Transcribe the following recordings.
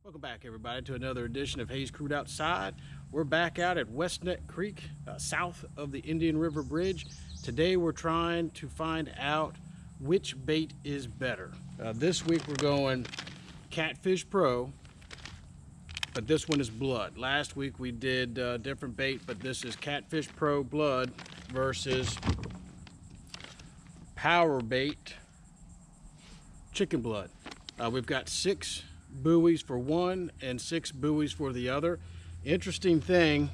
Welcome back, everybody, to another edition of Hayes Crewed Outside. We're back out at West Neck Creek, south of the Indian River Bridge. Today we're trying to find out which bait is better. This week we're going Catfish Pro, but this one is Blood. Last week we did different bait, but this is Catfish Pro Blood versus Power Bait Chicken Blood. We've got 6 buoys for one and 6 buoys for the other. Interesting thing,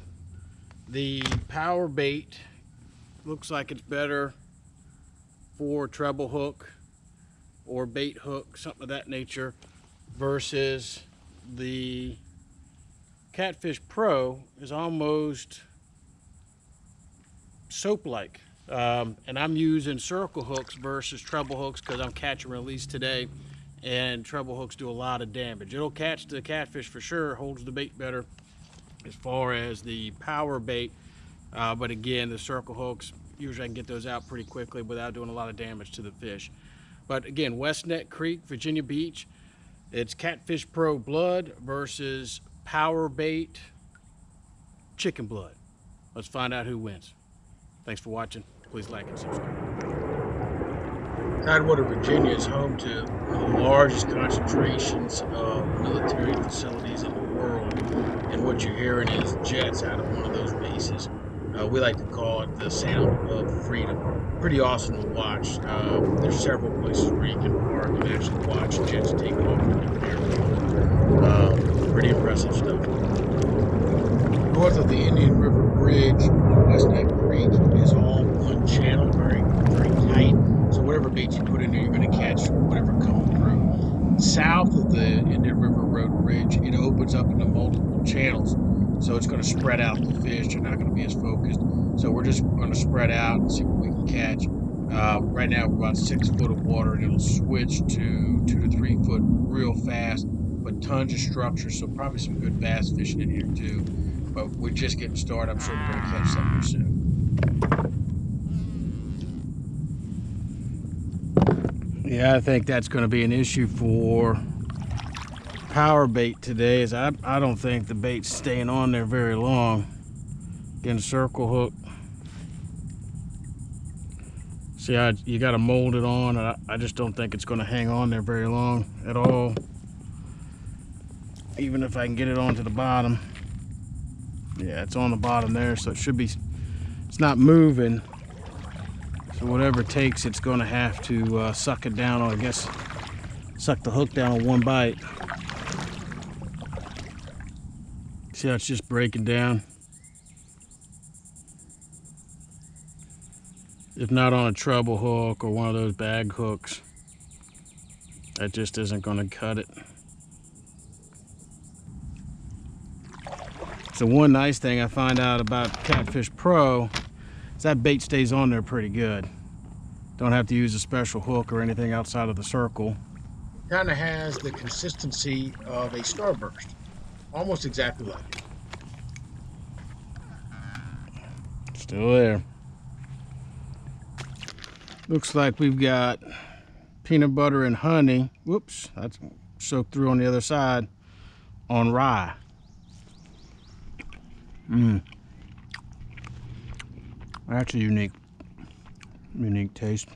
the Power Bait looks like it's better for treble hook or bait hook, something of that nature, versus the Catfish Pro is almost soap-like. And I'm using circle hooks versus treble hooks because I'm catch and release today, and treble hooks do a lot of damage. It'll catch the catfish for sure, holds the bait better as far as the Power Bait, but again, the circle hooks, usually I can get those out pretty quickly without doing a lot of damage to the fish. But again, West Neck Creek, Virginia Beach, it's Catfish Pro Blood versus Power Bait Chicken Blood. Let's find out who wins. Thanks for watching. Please like and subscribe. Tidewater, Virginia is home to one of the largest concentrations of military facilities in the world, and what you're hearing is jets out of one of those bases. We like to call it the sound of freedom. Pretty awesome to watch. There's several places where you can park and actually watch jets take off from the airport. Pretty impressive stuff. North of the Indian River Bridge on West Neck Creek is all one channel, very tight. So whatever bait you put in there, you're going to catch whatever comes through. South of the Indian River Road Bridge, it opens up into multiple channels. So it's going to spread out the fish. They're not going to be as focused. So we're just going to spread out and see what we can catch. Right now we're about 6 foot of water, and it'll switch to 2 to 3 foot real fast, but tons of structure. So probably some good bass fishing in here too. But we're just getting started. I'm sure we're going to catch something soon. Yeah, I think that's going to be an issue for Power Bait today, is I don't think the bait's staying on there very long. Again, circle hook. See how you got to mold it on, and I just don't think it's going to hang on there very long at all. Even if I can get it onto the bottom. Yeah, it's on the bottom there, so it should be, it's not moving. So whatever it takes, it's going to have to suck it down, or I guess suck the hook down on one bite. See how it's just breaking down? If not on a treble hook or one of those bag hooks, that just isn't going to cut it. So one nice thing I find out about Catfish Pro is that bait stays on there pretty good. Don't have to use a special hook or anything outside of the circle. It kind of has the consistency of a starburst, almost exactly like it. Still there. Looks like we've got peanut butter and honey. Whoops, that's soaked through on the other side on rye. That's a unique taste.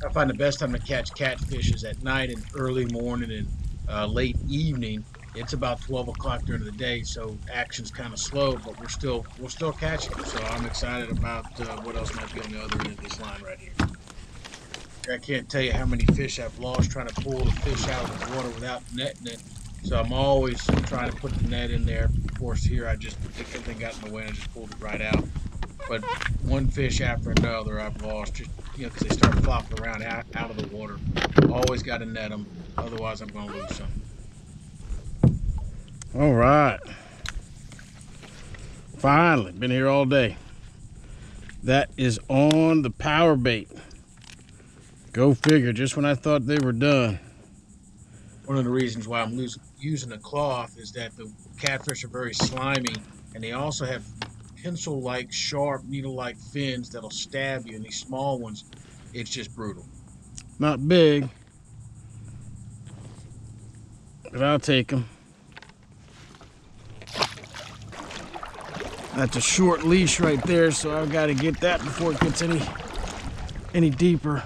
I find the best time to catch catfish is at night and early morning and late evening. It's about 12 o'clock during the day, so action's kind of slow, but we're still catching. So I'm excited about what else might be on the other end of this line right here. I can't tell you how many fish I've lost trying to pull the fish out of the water without netting it. So I'm always trying to put the net in there. Of course, here I just think everything got in the way and I just pulled it right out. But one fish after another I've lost, just because they start flopping around out of the water. Always got to net them, otherwise I'm going to lose some. All right. Finally, been here all day. That is on the Power Bait. Go figure, just when I thought they were done. One of the reasons why I'm using a cloth is that the catfish are very slimy, and they also have pencil-like, sharp, needle-like fins that'll stab you. And these small ones, it's just brutal. Not big, but I'll take them. That's a short leash right there, so I've got to get that before it gets any deeper.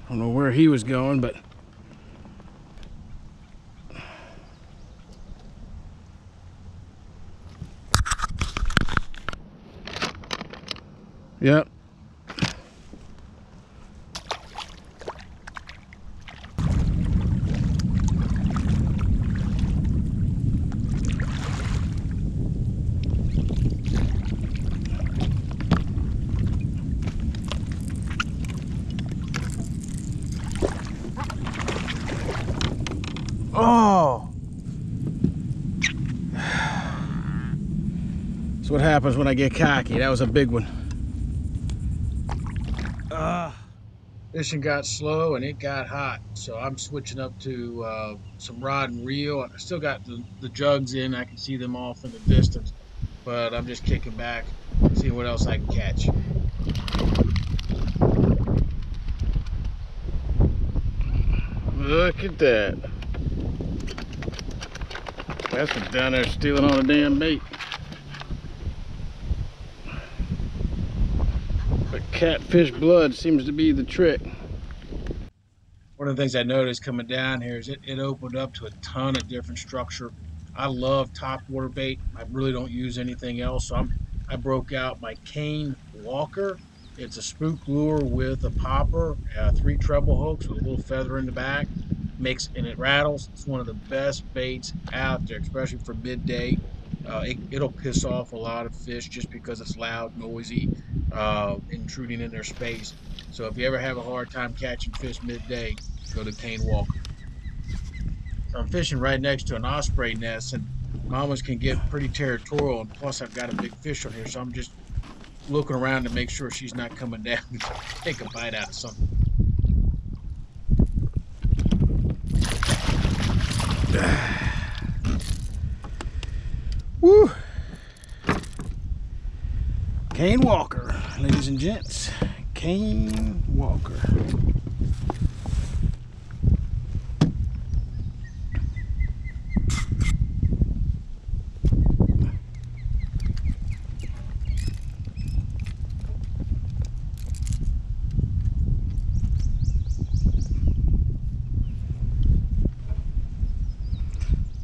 I don't know where he was going, but yep. Oh! That's what happens when I get cocky. That was a big one. Fishing got slow and it got hot, so I'm switching up to some rod and reel. I still got the jugs in. I can see them off in the distance, but I'm just kicking back, seeing what else I can catch. Look at that. That's what's down there stealing all the damn bait. But catfish blood seems to be the trick. One of the things I noticed coming down here is it opened up to a ton of different structure. I love topwater bait. I really don't use anything else, so I broke out my cane walker. It's a spook lure with a popper, 3 treble hooks with a little feather in the back. And it rattles. It's one of the best baits out there, especially for midday. It'll piss off a lot of fish just because it's loud, noisy, intruding in their space. So if you ever have a hard time catching fish midday, go to cane walker. So I'm fishing right next to an osprey nest, and mamas can get pretty territorial, and plus I've got a big fish on here, so I'm just looking around to make sure she's not coming down to take a bite out of something. Woo! Cane walker, ladies and gents. Cane walker.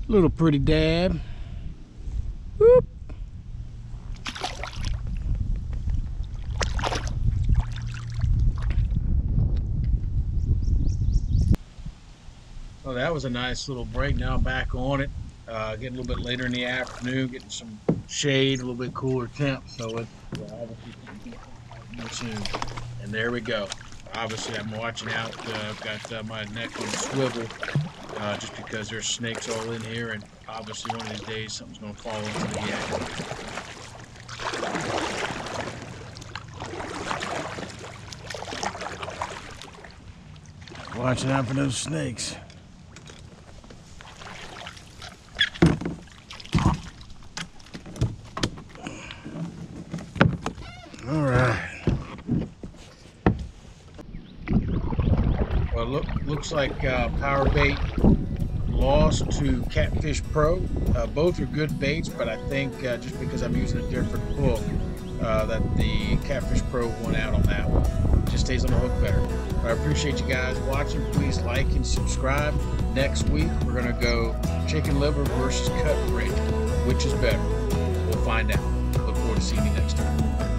Little pretty dab. Whoop. Well, that was a nice little break. Now I'm back on it. Getting a little bit later in the afternoon, getting some shade, a little bit cooler temp. So it's obviously soon. And there we go. Obviously, I'm watching out. I've got my neck on the swivel just because there's snakes all in here, and obviously one of these days something's going to fall into the yak. Watching out for those snakes. All right. Well, looks like Power Bait lost to Catfish Pro. Both are good baits, but I think just because I'm using a different hook, that the Catfish Pro won out on that one. It just stays on the hook better. But I appreciate you guys watching. Please like and subscribe. Next week, we're going to go chicken liver versus cut rate. Which is better? We'll find out. Look forward to seeing you next time.